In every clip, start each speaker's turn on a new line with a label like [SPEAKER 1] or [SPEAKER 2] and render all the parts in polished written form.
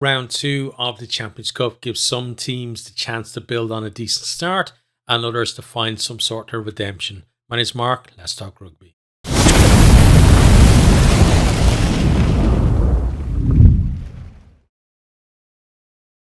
[SPEAKER 1] Round two of the Champions Cup gives some teams the chance to build on a decent start and others to find some sort of redemption. My name is Mark. Let's talk rugby.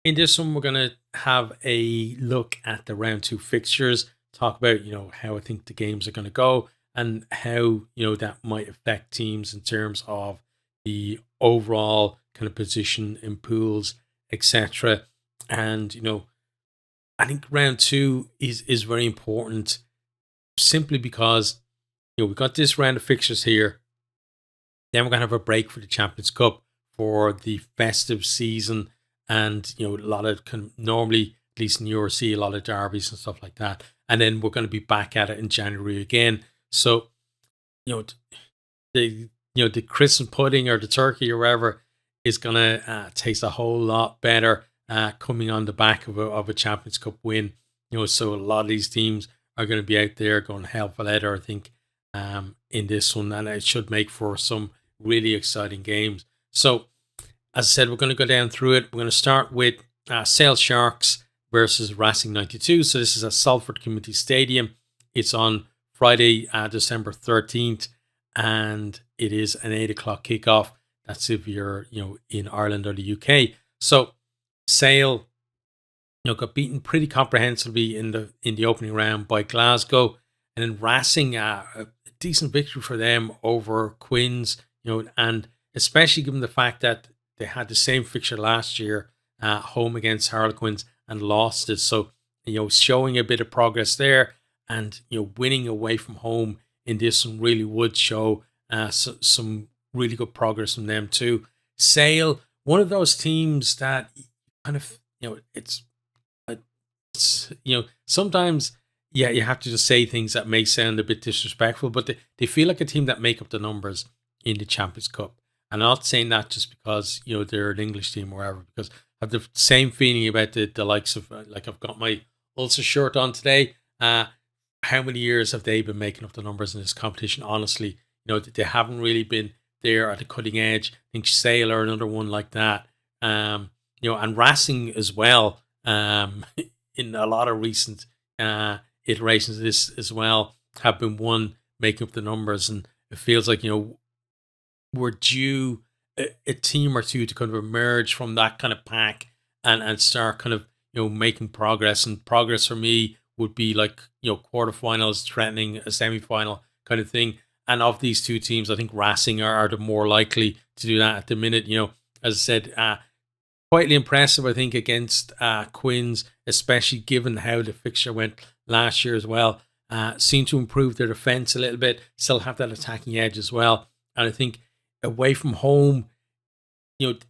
[SPEAKER 1] In this one, we're going to have a look at the round two fixtures, talk about, how I think the games are going to go and how, that might affect teams in terms of the overall kind of position in pools, etc. And, I think round two is very important simply because, we've got this round of fixtures here. Then we're going to have a break for the Champions Cup for the festive season. And, a lot of normally, at least in Europe, see a lot of derbies and stuff like that. And then we're going to be back at it in January again. So, the Christmas pudding or the turkey or whatever is going to taste a whole lot better coming on the back of a Champions Cup win. So a lot of these teams are going to be out there going hell for leather, I think, in this one. And it should make for some really exciting games. So, as I said, we're going to go down through it. We're going to start with Sale Sharks versus Racing 92. So this is at Salford Community Stadium. It's on Friday, December 13th, and it is an 8 o'clock kickoff. That's if you're, in Ireland or the UK. So Sale, got beaten pretty comprehensively in the opening round by Glasgow, and then Racing, a decent victory for them over Quins, and especially given the fact that they had the same fixture last year, home against Harlequins, and lost it. So, showing a bit of progress there, and winning away from home in this one really would show some really good progress from them too. Sale, one of those teams that kind of it's sometimes you have to just say things that may sound a bit disrespectful, but they feel like a team that make up the numbers in the Champions Cup. And I'm not saying that just because, they're an English team or whatever, because I have the same feeling about the likes of, like I've got my Ulster shirt on today. How many years have they been making up the numbers in this competition? Honestly, they haven't really been there at the cutting edge. I think Sale are another one like that. And Racing as well, in a lot of recent iterations of this as well, have been one making up the numbers. And it feels like, we're due a team or two to kind of emerge from that kind of pack and start kind of, making progress. And progress for me would be like, quarterfinals threatening a semi-final kind of thing. And of these two teams, I think Racing are the more likely to do that at the minute. As I said, quietly impressive, I think, against Quins, especially given how the fixture went last year as well. Seem to improve their defense a little bit, still have that attacking edge as well. And I think away from home,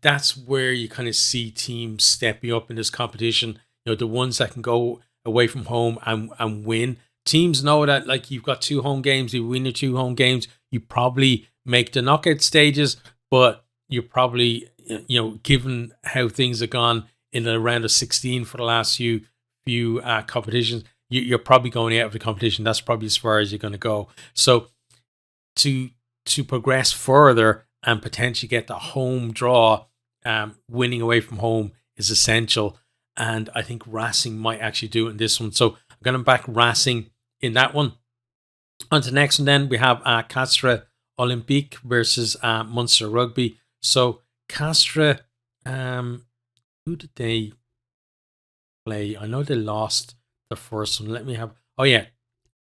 [SPEAKER 1] that's where you kind of see teams stepping up in this competition. The ones that can go away from home and win. Teams know that, like, you've got 2 home games, you win your 2 home games, you probably make the knockout stages, but you're probably, given how things have gone in the round of 16 for the last few competitions, you're probably going out of the competition. That's probably as far as you're going to go. So to progress further and potentially get the home draw, winning away from home is essential. And I think Racing might actually do it in this one. So I'm going to back Racing in that one. On to the next one then, we have Castres Olympique versus Munster Rugby. So Castres, who did they play? I know they lost the first one.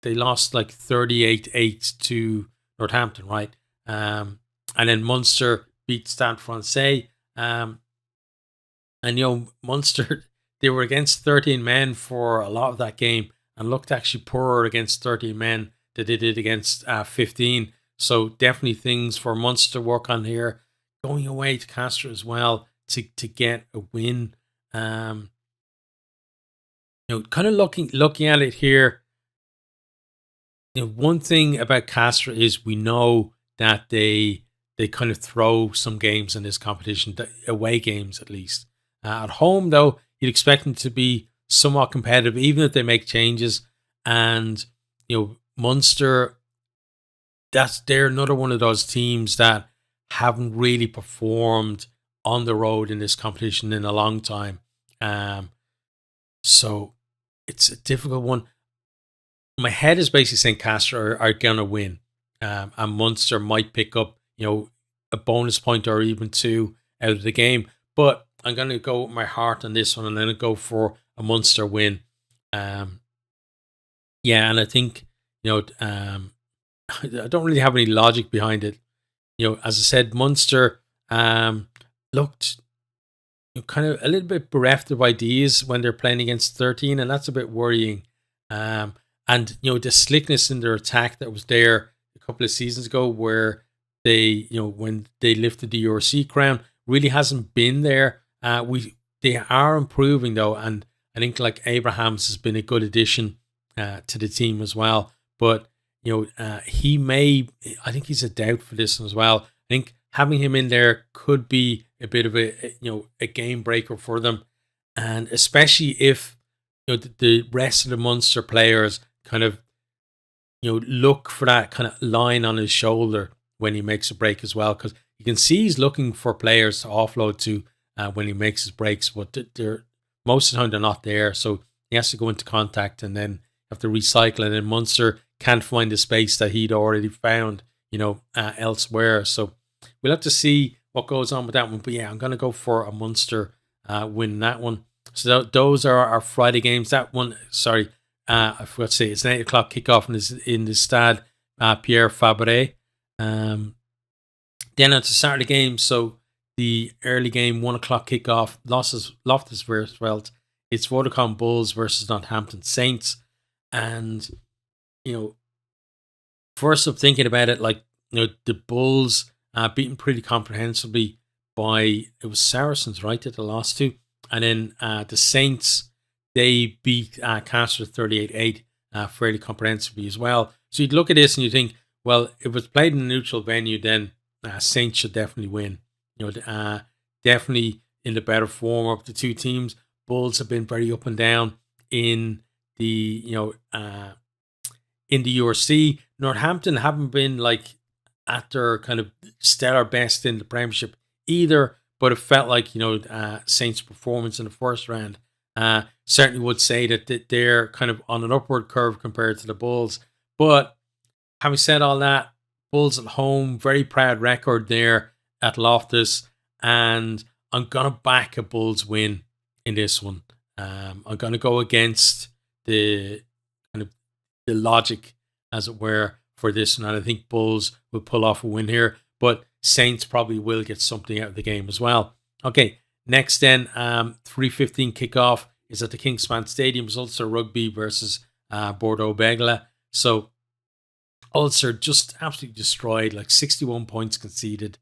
[SPEAKER 1] They lost like 38-8 to Northampton, right? And then Munster beat Stade Francais. And Munster, they were against 13 men for a lot of that game and looked actually poorer against 13 men than they did against 15. So definitely things for Munster to work on here. Going away to Castres as well to get a win. Kind of looking at it here. One thing about Castres is we know that they kind of throw some games in this competition, away games at least. At home, though, you'd expect them to be somewhat competitive, even if they make changes. And Munster, they're another one of those teams that haven't really performed on the road in this competition in a long time. So it's a difficult one. My head is basically saying Castres are going to win. And Munster might pick up, a bonus point or even two out of the game. But I'm going to go with my heart on this one, and then go for a Munster win. And I think, I don't really have any logic behind it. As I said, Munster looked kind of a little bit bereft of ideas when they're playing against 13, and that's a bit worrying. And the slickness in their attack that was there a couple of seasons ago, where they, when they lifted the URC crown, really hasn't been there. They are improving though, and I think like Abrahams has been a good addition to the team as well. But I think he's a doubt for this one as well. I think having him in there could be a bit of a game breaker for them, and especially if the rest of the Munster players kind of look for that kind of line on his shoulder when he makes a break as well, because you can see he's looking for players to offload to when he makes his breaks, but they're most of the time they're not there, so he has to go into contact and then have to recycle, and then Munster can't find the space that he'd already found elsewhere. So we'll have to see what goes on with that one. But I'm going to go for a Munster win that one. So those are our Friday games. That one, sorry, I forgot to say, it's an 8 o'clock kickoff in the Stade Pierre Fabre. Then on to Saturday games. So the early game, 1 o'clock kickoff, Loftus Versfeld. It's Vodacom Bulls versus Northampton Saints. And, first up thinking about it, the Bulls beaten pretty comprehensively by, it was Saracens, right, that they lost to. And then the Saints, they beat Castres 38-8 fairly comprehensively as well. So you'd look at this and you think, well, if it's played in a neutral venue, then Saints should definitely win. Definitely in the better form of the two teams. Bulls have been very up and down in the URC. Northampton haven't been at their kind of stellar best in the Premiership either, but it felt like Saints' performance in the first round certainly would say that they're kind of on an upward curve compared to the Bulls. But having said all that, Bulls at home, very proud record there at Loftus, and I'm gonna back a Bulls win in this one. I'm gonna go against the kind of the logic, as it were, for this one, and I think Bulls will pull off a win here, but Saints probably will get something out of the game as well. Okay, next then, 3:15 kickoff is at the Kingspan Stadium. It's Ulster Rugby versus Bordeaux Begla. So Ulster just absolutely destroyed, 61 points conceded,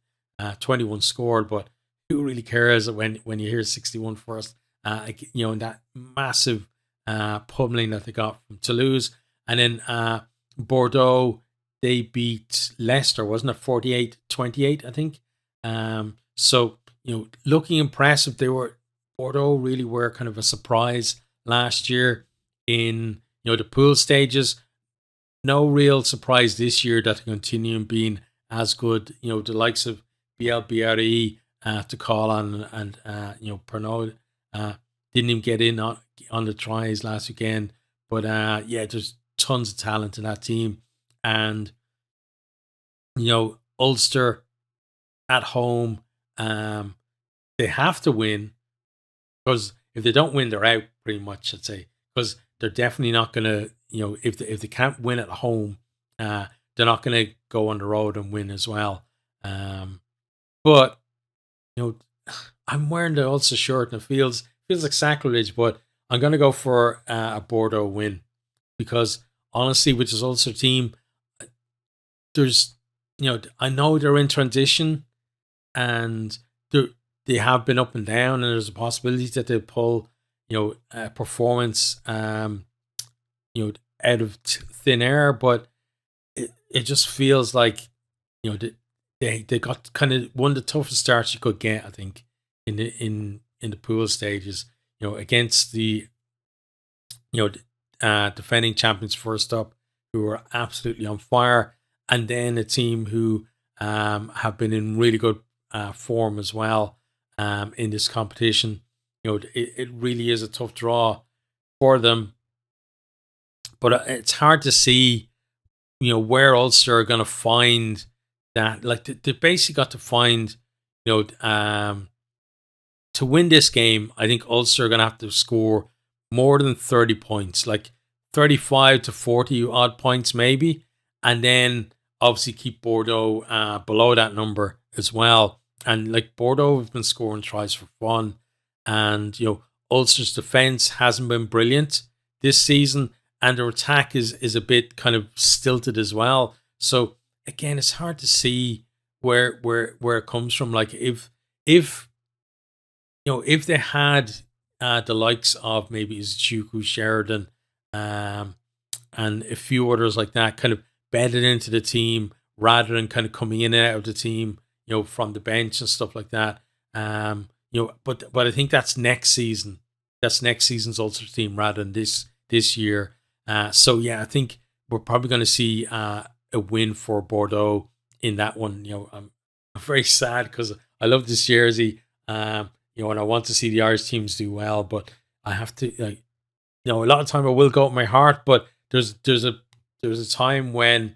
[SPEAKER 1] 21 scored, but who really cares when you hear 61 first? That massive pummeling that they got from Toulouse. And then Bordeaux, they beat Leicester, wasn't it? 48-28, I think. So, looking impressive. Bordeaux really were kind of a surprise last year in, the pool stages. No real surprise this year that they continue being as good. The likes of BRE to call on, and Pernod didn't even get in on the tries last weekend. But there's tons of talent in that team. And, Ulster at home, they have to win, because if they don't win, they're out pretty much, I'd say. Because they're definitely not going to, if they can't win at home, they're not going to go on the road and win as well. But, I'm wearing the Ulster shirt and it feels like sacrilege, but I'm going to go for a Bordeaux win, because honestly, with this Ulster team, there's, I know they're in transition and they have been up and down, and there's a possibility that they pull, a performance, out of thin air, but it just feels like, they got kind of one of the toughest starts you could get, I think, in the pool stages, against the, defending champions first up, who are absolutely on fire, and then a team who have been in really good form as well. in this competition. It really is a tough draw for them. But it's hard to see, where Ulster are going to find that. Like they basically got to find, to win this game. I think Ulster are going to have to score more than 30 points, like 35 to 40 odd points maybe, and then obviously keep Bordeaux below that number as well. And like Bordeaux have been scoring tries for fun, and Ulster's defense hasn't been brilliant this season, and their attack is a bit kind of stilted as well. So again, it's hard to see where it comes from. Like if they had the likes of maybe Izuchuku, Sheridan, and a few others like that, kind of bedded into the team rather than kind of coming in and out of the team, from the bench and stuff like that. But I think that's next season. That's next season's Ulster team rather than this year. So yeah, I think we're probably going to see a win for Bordeaux in that one. I'm very sad because I love this jersey. And I want to see the Irish teams do well, but I have to, a lot of time I will go with my heart, but there's a time when,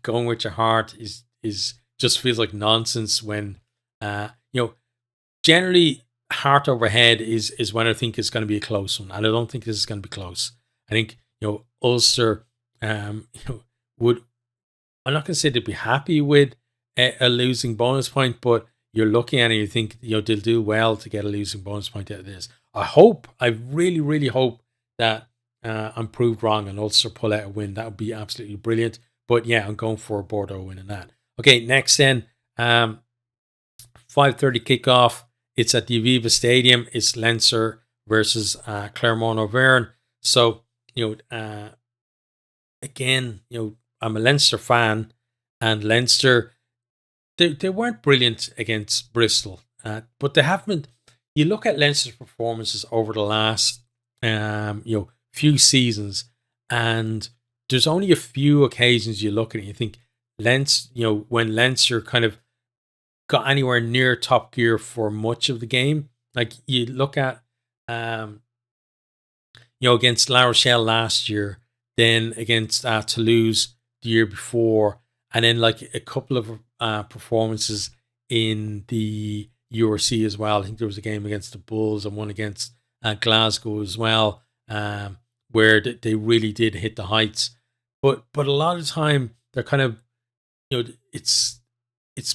[SPEAKER 1] going with your heart is just feels like nonsense when, generally heart over head is when I think it's going to be a close one, and I don't think this is going to be close. I think, Ulster, would, I'm not going to say they'd be happy with a losing bonus point, but you're looking at it and you think, they'll do well to get a losing bonus point out of this. I really, really hope that I'm proved wrong and Ulster pull out a win. That would be absolutely brilliant. But yeah, I'm going for Bordeaux winning that. Okay, next then, 5:30 kickoff. It's at the Aviva Stadium. It's Leinster versus Clermont Auvergne. So, again, I'm a Leinster fan, and Leinster, they weren't brilliant against Bristol, but they have been. You look at Leinster's performances over the last few seasons, and there's only a few occasions you look at it and you think Leinster, when Leinster kind of got anywhere near top gear for much of the game. Like you look at against La Rochelle last year, then against Toulouse the year before, and then like a couple of performances in the URC as well. I think there was a game against the Bulls and one against Glasgow as well, where they really did hit the heights. But a lot of the time they're kind of, it's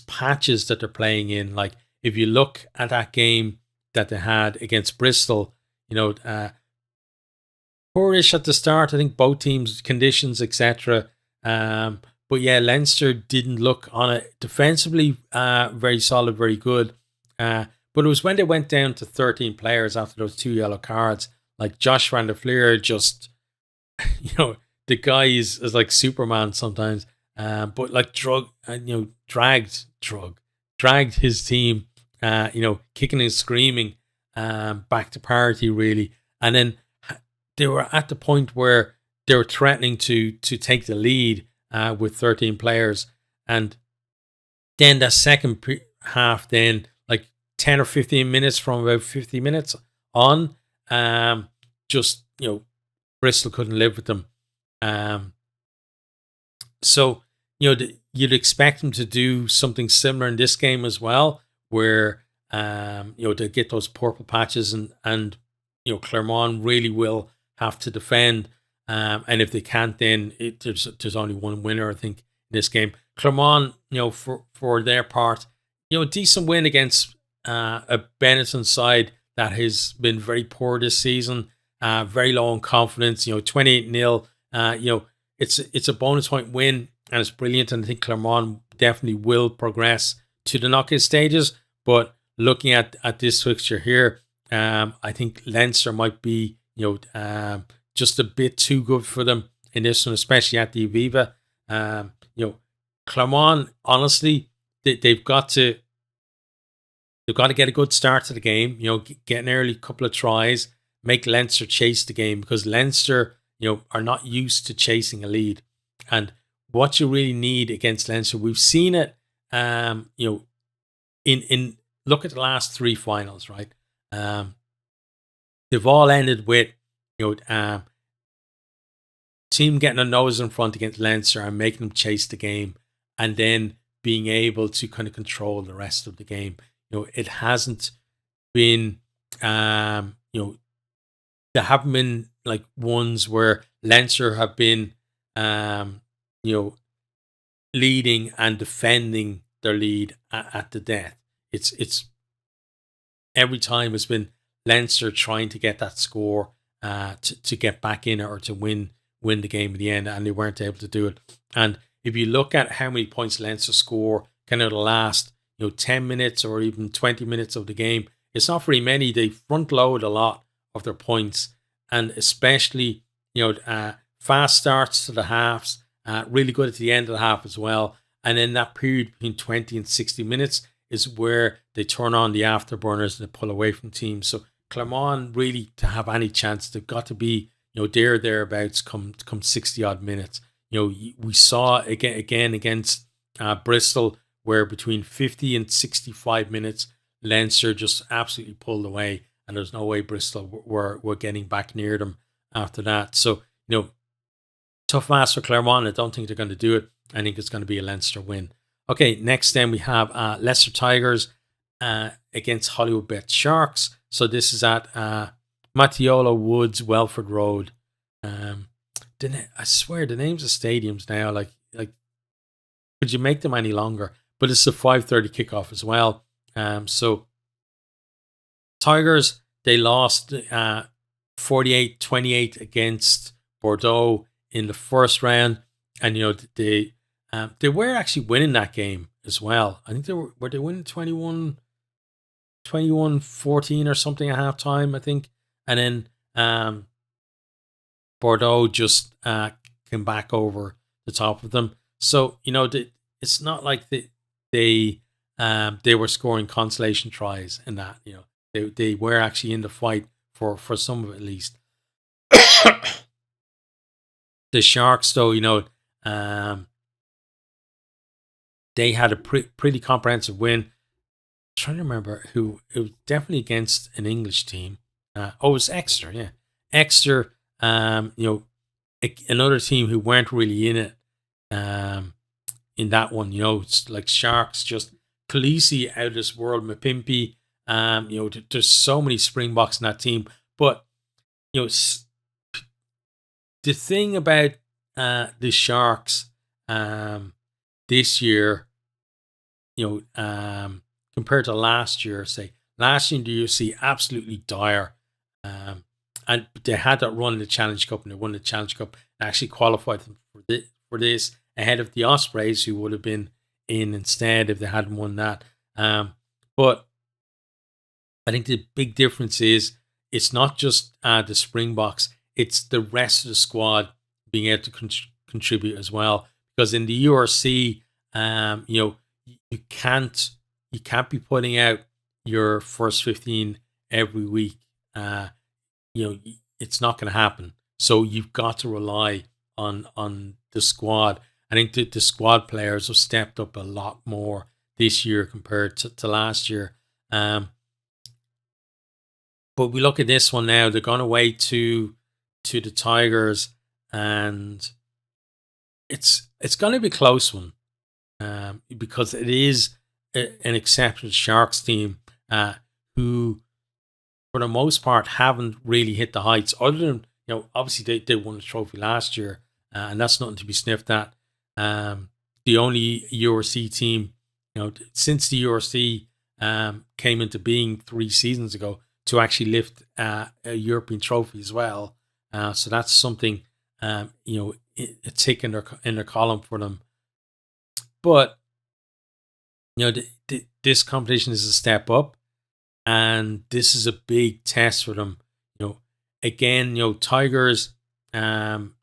[SPEAKER 1] patches that they're playing in. Like if you look at that game that they had against Bristol, poorish at the start. I think both teams, conditions, etc. But yeah, Leinster didn't look on it defensively very solid, very good. But it was when they went down to 13 players after those 2 yellow cards, like Josh van der Fleer, just, the guy is like Superman sometimes. But like dragged his team, kicking and screaming back to parity really. And then they were at the point where they were threatening to take the lead with 13 players. And then that second half, then like 10 or 15 minutes from about 50 minutes on, just, Bristol couldn't live with them. So, you'd expect them to do something similar in this game as well, where, they get those purple patches and Clermont really will have to defend. And if they can't, then there's only one winner, I think, in this game. Clermont, for their part, decent win against a Benetton side that has been very poor this season, very low on confidence. 28-0. It's a bonus point win and it's brilliant. And I think Clermont definitely will progress to the knockout stages. But looking at this fixture here, I think Leinster might be just a bit too good for them in this one, especially at the Aviva. Clermont, honestly, they've got to get a good start to the game. Get an early couple of tries, make Leinster chase the game, because Leinster, are not used to chasing a lead. And what you really need against Leinster, we've seen it, in look at the last three finals, right? They've all ended with, team getting a nose in front against Leinster and making them chase the game, and then being able to kind of control the rest of the game. It hasn't been, there haven't been like ones where Leinster have been, leading and defending their lead at the death. It's every time it's been Leinster trying to get that score to get back in it or to win the game in the end, and they weren't able to do it. And if you look at how many points Leinster score kind of the last 10 minutes or even 20 minutes of the game, it's not very many. They front load a lot of their points, and especially fast starts to the halves, really good at the end of the half as well. And then that period between 20 and 60 minutes is where they turn on the afterburners and they pull away from teams. So Clermont, really, to have any chance, they've got to be thereabouts come 60 odd minutes. We saw again against Bristol, where between 50 and 65 minutes Leinster just absolutely pulled away, and there's no way Bristol were getting back near them after that. So tough ask for Clermont. I don't think they're going to do it. I think it's going to be a Leinster win. Okay, next then we have Leicester Tigers against Hollywoods Sharks. So this is at Matiola Woods, Welford Road. I swear the names of stadiums now, like could you make them any longer? But it's a 5:30 kickoff as well. So Tigers, they lost 48-28 against Bordeaux in the first round, and they were actually winning that game as well. I think they were they winning 21-14 or something at halftime, I think. And then Bordeaux just came back over the top of them. So it's not like they were scoring consolation tries in that. They were actually in the fight for some of it at least. The Sharks, though, they had a pretty comprehensive win. I'm trying to remember who. It was definitely against an English team. It was Exeter, yeah. Exeter, another team who weren't really in it in that one. It's like Sharks, just Khaleesi out of this world, Mapimpi. There's so many Springboks in that team. But, the thing about the Sharks this year, compared to last year, say, last year you see absolutely dire. And they had that run in the Challenge Cup, and they won the Challenge Cup and actually qualified them for this ahead of the Ospreys, who would have been in instead if they hadn't won that. But I think the big difference is it's not just the Springboks, it's the rest of the squad being able to contribute as well. Because in the URC, you can't be putting out your first 15 every week. It's not going to happen. So you've got to rely on the squad. I think the squad players have stepped up a lot more this year compared to last year. But we look at this one now. They're going away to the Tigers, and it's going to be a close one because it is an exceptional Sharks team who, for the most part, haven't really hit the heights. Other than obviously they won the trophy last year, and that's nothing to be sniffed at. The only URC team, since the URC came into being 3 seasons ago, to actually lift a European trophy as well. So that's something, a tick in their column for them. But this competition is a step up, and this is a big test for them. Again, Tigers, in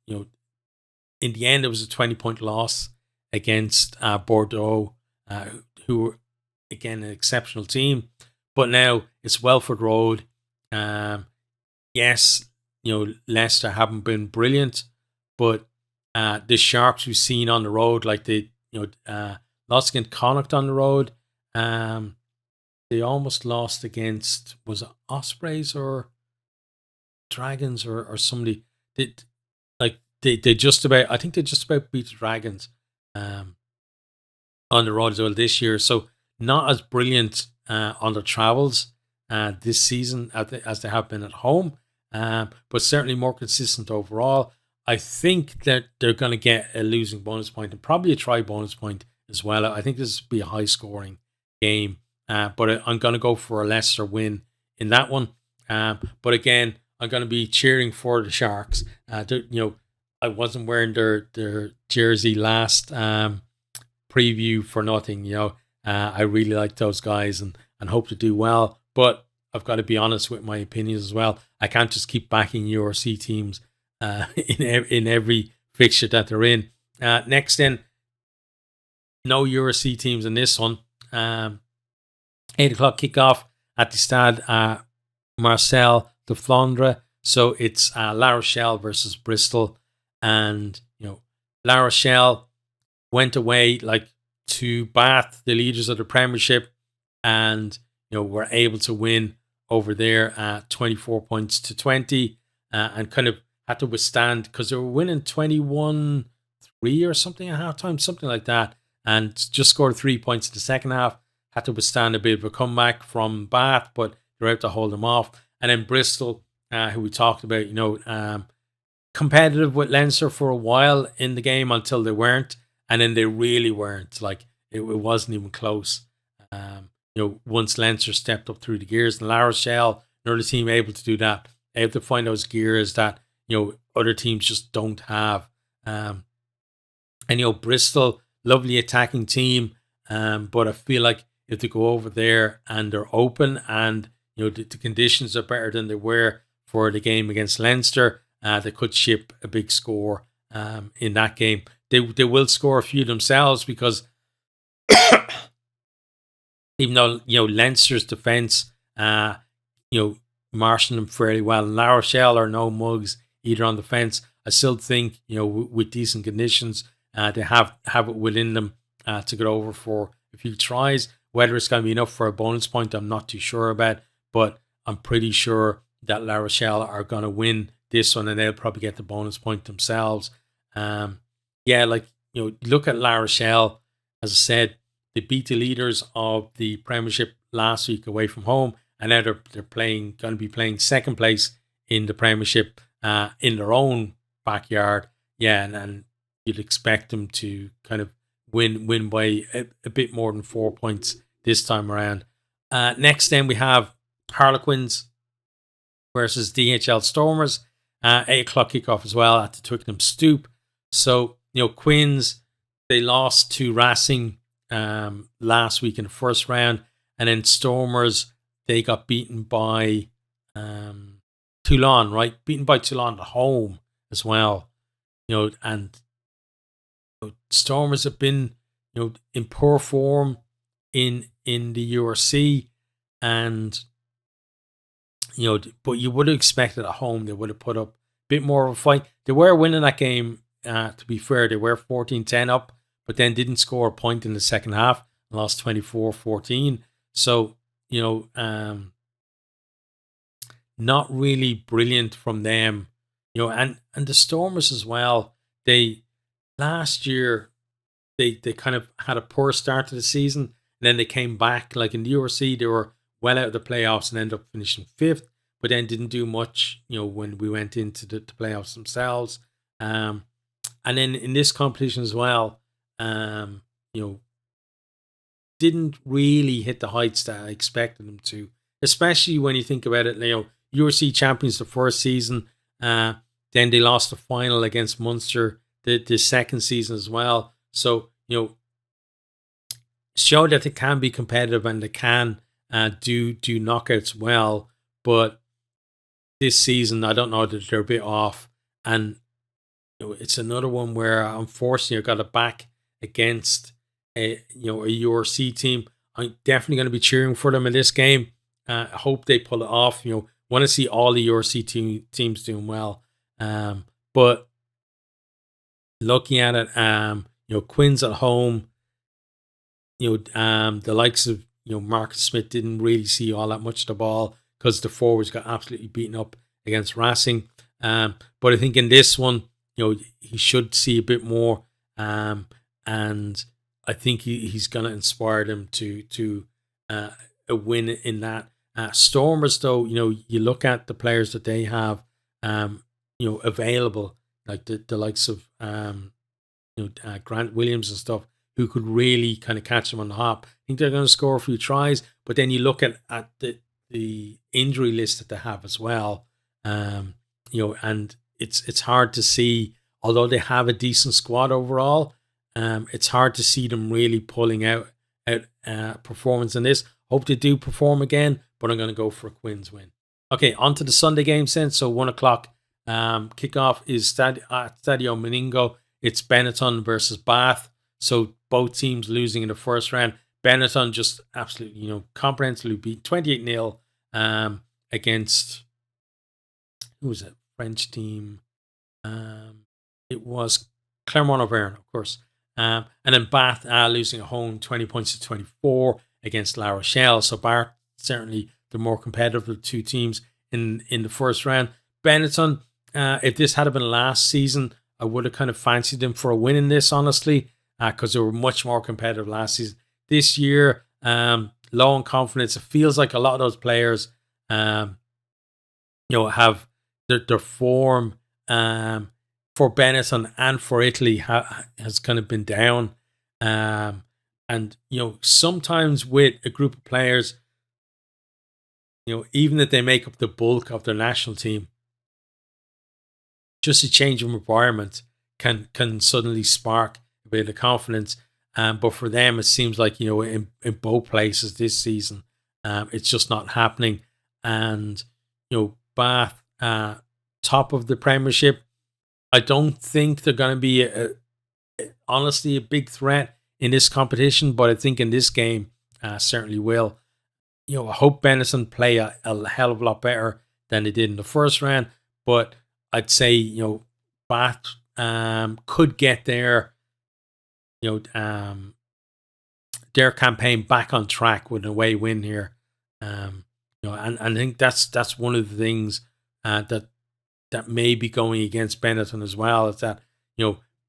[SPEAKER 1] the end, it was a 20-point loss against Bordeaux, who were, again, an exceptional team. But now it's Welford Road. Yes, Leicester haven't been brilliant, but the Sharks we've seen on the road, like they, lost against Connacht on the road, they almost lost against, was it Ospreys or Dragons or somebody? Did like they just about, I think they just about beat the Dragons um, on the road as well this year. So not as brilliant on the travels this season as they have been at home, but certainly more consistent overall. I think that they're going to get a losing bonus point and probably a try bonus point as well. I think this will be a high scoring game, but I'm going to go for a Leicester win in that one. But again, I'm going to be cheering for the Sharks. I wasn't wearing their jersey last preview for nothing. I really like those guys and hope to do well. But I've got to be honest with my opinions as well. I can't just keep backing URC teams in every fixture that they're in. Next then, no URC teams in this one. 8 o'clock kickoff at the Stade Marcel de Flandre. So it's La Rochelle versus Bristol. And, La Rochelle went away to Bath, the leaders of the Premiership, and, were able to win over there at 24 points to 20 and kind of had to withstand, because they were winning 21-3 or something at halftime, something like that, and just scored 3 points in the second half. Had to withstand a bit of a comeback from Bath, but they're out to hold them off. And then Bristol, who we talked about, competitive with Leinster for a while in the game until they weren't, and then they really weren't. It wasn't even close. Once Leinster stepped up through the gears, and La Rochelle, another team able to do that, able to find those gears that other teams just don't have. And Bristol, lovely attacking team, but I feel like if they go over there and they're open and the conditions are better than they were for the game against Leinster, they could ship a big score in that game. They will score a few themselves, because even though Leinster's defence marshalling them fairly well, and La Rochelle are no mugs either on the fence, I still think with decent conditions they have it within them to get over for a few tries. Whether it's going to be enough for a bonus point, I'm not too sure about, but I'm pretty sure that La Rochelle are going to win this one, and they'll probably get the bonus point themselves. Look at La Rochelle. As I said, they beat the leaders of the Premiership last week away from home, and now they're going to be playing second place in the Premiership in their own backyard. Yeah, and you'd expect them to kind of win by a bit more than 4 points this time around. Next, then we have Harlequins versus DHL Stormers. 8 o'clock kickoff as well at the Twickenham Stoop. So, Quins, they lost to Racing last week in the first round, and then Stormers, they got beaten by Toulon, right? Beaten by Toulon at home as well. And Stormers have been, in poor form in the URC, and but you would have expected at home they would have put up a bit more of a fight. They were winning that game. To be fair, they were 14-10 up, but then didn't score a point in the second half and lost 24-14. So not really brilliant from them. And the Stormers as well. They last year they kind of had a poor start to the season, and then they came back. Like in the URC, they were well out of the playoffs and ended up finishing 5th, but then didn't do much, when we went into the playoffs themselves. And then in this competition as well, didn't really hit the heights that I expected them to, especially when you think about it. URC champions the first season, then they lost the final against Munster the second season as well. So, show that they can be competitive and they can do knockouts well, but this season I don't know that they're a bit off, and it's another one where unfortunately I got to back against a URC team. I'm definitely going to be cheering for them in this game. I hope they pull it off. Want to see all the URC teams doing well, but looking at it, Quins at home, the likes of Marcus Smith didn't really see all that much of the ball because the forwards got absolutely beaten up against Racing. But I think in this one, he should see a bit more. And I think he's going to inspire them to a win in that. Stormers, though, you look at the players that they have, available, like the likes of Grant Williams and stuff, who could really kind of catch them on the hop. I think they're going to score a few tries, but then you look at the injury list that they have as well, and it's hard to see, although they have a decent squad overall, it's hard to see them really pulling out performance in this. Hope they do perform again, but I'm going to go for a Quins win. Okay, on to the Sunday games then. So 1 o'clock kickoff is Stadio Meningo. It's Benetton versus Bath. So both teams losing in the first round. Benetton just absolutely, comprehensively beat 28-0 against, who was it? French team. It was Clermont Auvergne, of course. And then Bath losing at home 20 points to 24 against La Rochelle. So Bath certainly the more competitive of the two teams in the first round. Benetton, if this had been last season, I would have kind of fancied them for a win in this, honestly, because they were much more competitive last season. This year, low on confidence. It feels like a lot of those players, have their form for Benetton and for Italy has kind of been down. And sometimes with a group of players, even if they make up the bulk of their national team, just a change of environment can suddenly spark a bit of confidence. But for them, it seems like, in both places this season, it's just not happening. And, Bath, top of the Premiership, I don't think they're going to be, honestly, a big threat in this competition. But I think in this game, certainly will. I hope Benetton play a hell of a lot better than they did in the first round. But I'd say, Bath could get their campaign back on track with an away win here. And I think that's one of the things that may be going against Benetton as well, is that,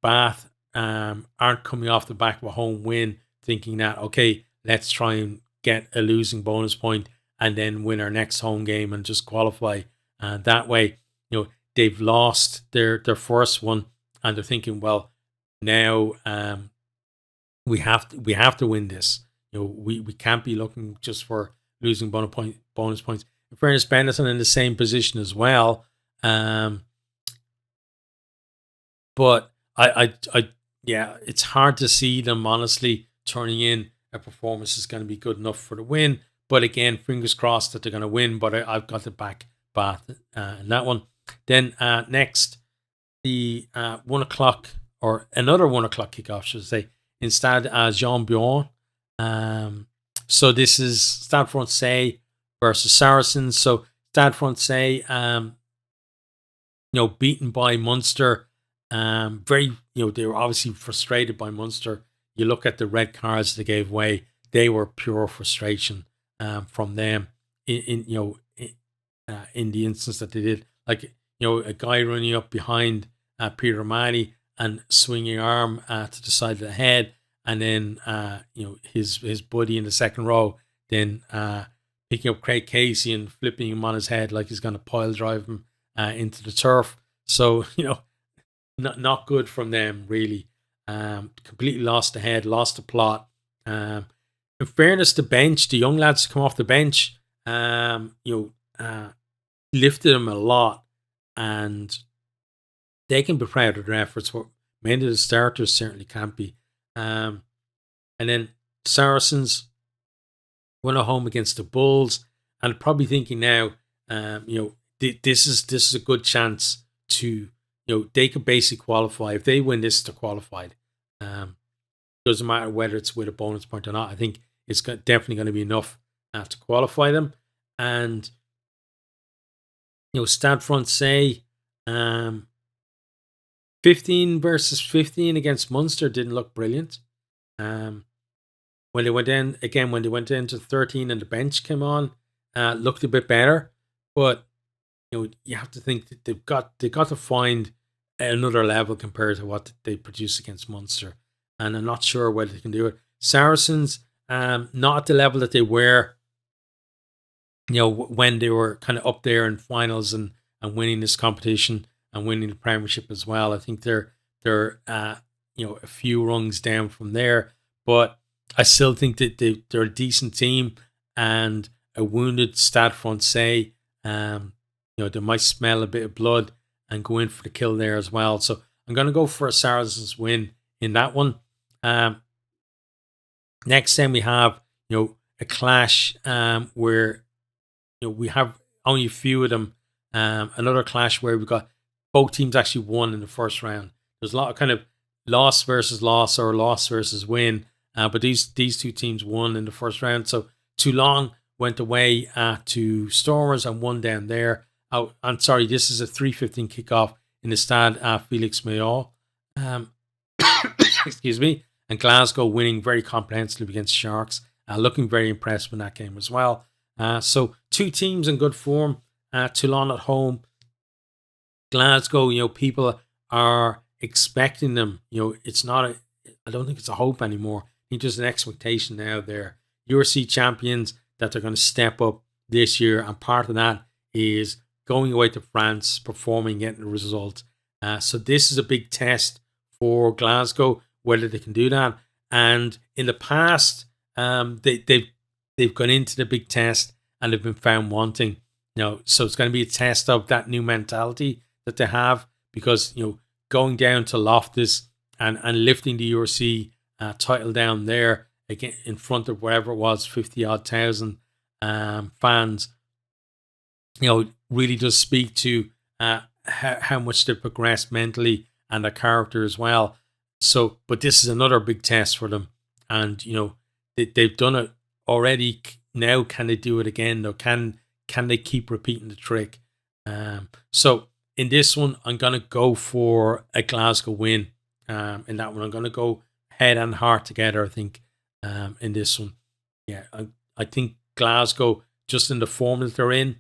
[SPEAKER 1] Bath aren't coming off the back of a home win thinking that, okay, let's try and get a losing bonus point and then win our next home game and just qualify that way. They've lost their first one and they're thinking, well, now we have to win this. We can't be looking just for losing bonus points. In fairness, Benetton in the same position as well. But I it's hard to see them honestly turning in a performance that's going to be good enough for the win. But again, fingers crossed that they're going to win. But I've got to back Bath in that one. Then next, the 1 o'clock or another 1 o'clock kickoff, should I say, in Stade Jean-Bouin. So this is Stade Francais versus Saracens. So Stade Francais, beaten by Munster. They were obviously frustrated by Munster. You look at the red cards they gave away; they were pure frustration from them. In the instance that they did, like a guy running up behind Peter O'Malley and swinging arm to the side of the head, and then his buddy in the second row, then picking up Craig Casey and flipping him on his head like he's going to pile drive him into the turf. So not good from them really. Completely lost the head, lost the plot. In fairness, the bench, the young lads come off the bench, lifted them a lot, and they can be proud of their efforts. But many of the starters certainly can't be. And then Saracens went at home against the Bulls, and probably thinking now, this is a good chance to, they could basically qualify. If they win this, they're qualified. Doesn't matter whether it's with a bonus point or not. I think it's definitely going to be enough to qualify them. And Stade Francais, 15 versus 15 against Munster didn't look brilliant. When when they went in again, when they went into 13 and the bench came on, looked a bit better. But you have to think that they've got to find another level compared to what they produced against Munster, and I'm not sure whether they can do it. Saracens, not at the level that they were, when they were kind of up there in finals and winning this competition and winning the Premiership as well. I think they're a few rungs down from there, but I still think that they're a decent team, and a wounded Stade Francais, they might smell a bit of blood and go in for the kill there as well. So I'm going to go for a Saracens win in that one. Next, then we have a clash where we have only a few of them. Another clash where we've got both teams actually won in the first round. There's a lot of kind of loss versus loss or loss versus win, but these two teams won in the first round. So Toulon went away to Stormers and won down there. Oh, I'm sorry, this is a 3:15 kickoff in the Stade Félix Mayol. Excuse me. And Glasgow winning very comprehensively against Sharks. Looking very impressed with that game as well. So two teams in good form. Toulon at home. Glasgow, people are expecting them. It's not I don't think it's a hope anymore. I think there's an expectation now. They're URC champions, that they're going to step up this year. And part of that is going away to France, performing, getting the result. So this is a big test for Glasgow, whether they can do that. And in the past, they've gone into the big test and they've been found wanting. So it's going to be a test of that new mentality that they have, because going down to Loftus and lifting the URC title down there again in front of wherever it was 50,000 fans, really does speak to how much they've progressed mentally and their character as well. So, but this is another big test for them, and they've done it already. Now, can they do it again? Or can they keep repeating the trick? So in this one, I'm gonna go for a Glasgow win. In that one, I'm gonna go head and heart together. I think in this one, yeah, I think Glasgow, just in the form that they're in,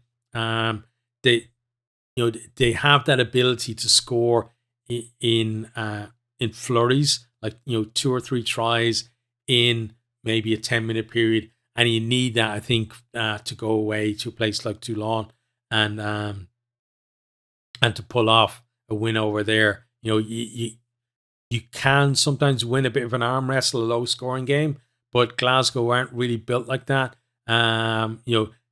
[SPEAKER 1] they have that ability to score in flurries, like 2 or 3 tries in maybe a 10-minute period, and you need that, I think, to go away to a place like Toulon and to pull off a win over there. You can sometimes win a bit of an arm wrestle, a low scoring game, but Glasgow aren't really built like that.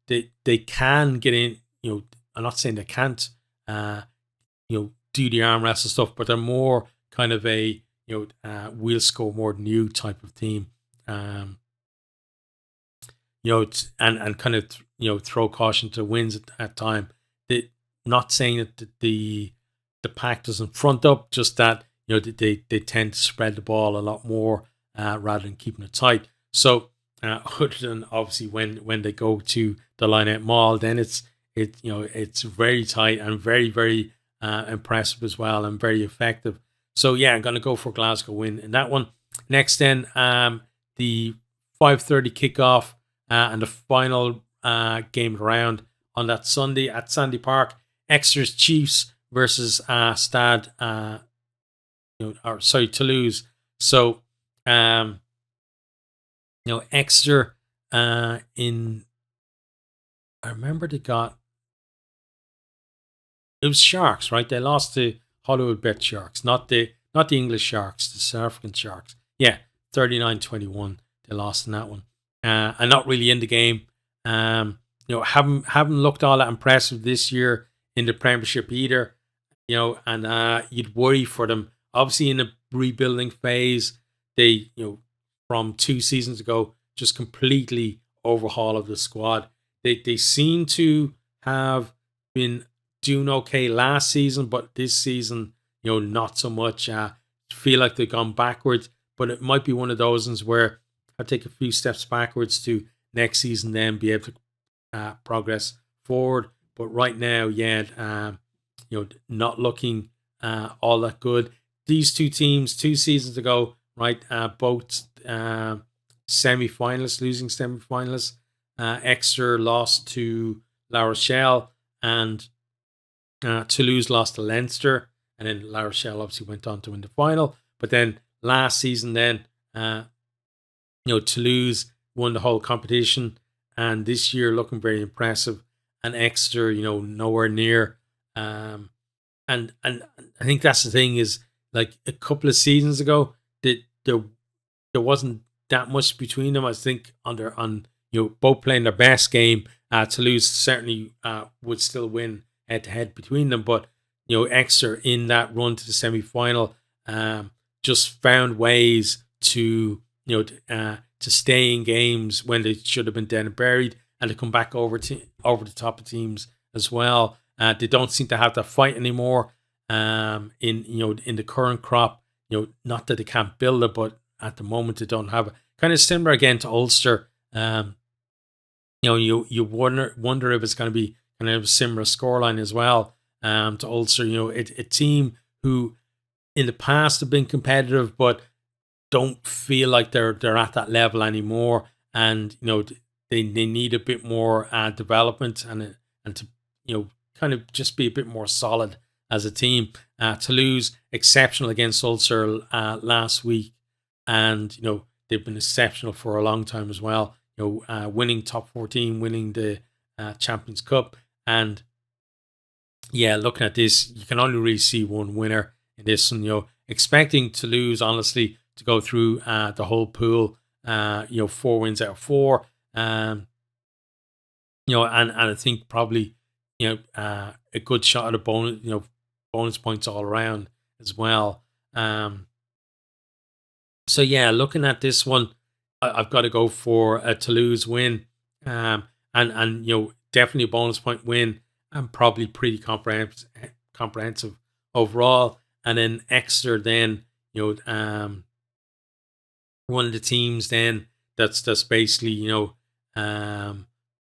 [SPEAKER 1] They can get in. I'm not saying they can't. Do the arm wrestle stuff, but they're more kind of a we'll score more than you type of team. And kind of throw caution to wins at time. Not saying that the pack doesn't front up, just that they tend to spread the ball a lot more rather than keeping it tight. So other than obviously when they go to the line-out maul, then it's very tight and very, very impressive as well, and very effective. So yeah, I'm going to go for Glasgow win in that one. Next then, the 5:30 kickoff and the final game of the round on that Sunday at Sandy Park. Exeter's Chiefs versus Stade, Toulouse. So Exeter I remember they got, it was Sharks, right? They lost to Hollywood Bet Sharks, not the English Sharks, the South African Sharks. Yeah, 39-21. They lost in that one. And not really in the game. Haven't looked all that impressive this year in the Premiership either. And you'd worry for them. Obviously in a rebuilding phase, they, from 2 seasons ago, just completely overhaul of the squad. They seem to have been doing okay last season, but this season, not so much. Feel like they've gone backwards, but it might be one of those ones where I take a few steps backwards to next season, then be able to progress forward. But right now, not looking all that good. These two teams 2 seasons ago, right? Both semi-finalists, losing semi-finalists. Exeter lost to La Rochelle, and Toulouse lost to Leinster, and then La Rochelle obviously went on to win the final. But then last season, then Toulouse won the whole competition, and this year looking very impressive, and Exeter, nowhere near. And I think that's the thing is, like a couple of seasons ago, that there wasn't that much between them. I think on both playing their best game, Toulouse certainly would still win head to head between them. But Exeter in that run to the semi final just found ways to to stay in games when they should have been dead and buried, and to come back over the top of teams as well. They don't seem to have that fight anymore. In the current crop, not that they can't build it, but at the moment they don't have it. Kind of similar again to Ulster. You wonder if it's going to be kind of a similar scoreline as well to Ulster. A team who in the past have been competitive, but don't feel like they're at that level anymore, and they need a bit more development and to kind of just be a bit more solid as a team. Toulouse exceptional against Ulster last week, and they've been exceptional for a long time as well. Winning top 14, winning the Champions Cup, and looking at this, you can only really see one winner in this, and expecting Toulouse honestly to go through the whole pool. 4 wins out of 4. And I think probably a good shot at a bonus points all around as well. Looking at this one, I've got to go for a Toulouse win, and definitely a bonus point win, and probably pretty comprehensive overall. And then Exeter, then one of the teams then that's basically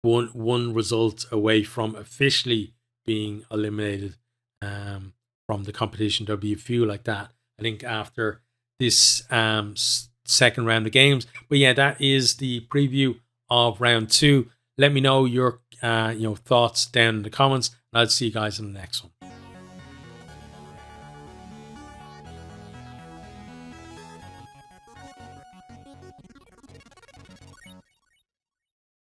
[SPEAKER 1] one result away from officially being eliminated from the competition. There'll be a few like that, I think, after this second round of games. But that is the preview of round 2. Let me know your thoughts down in the comments, and I'll see you guys in the next one.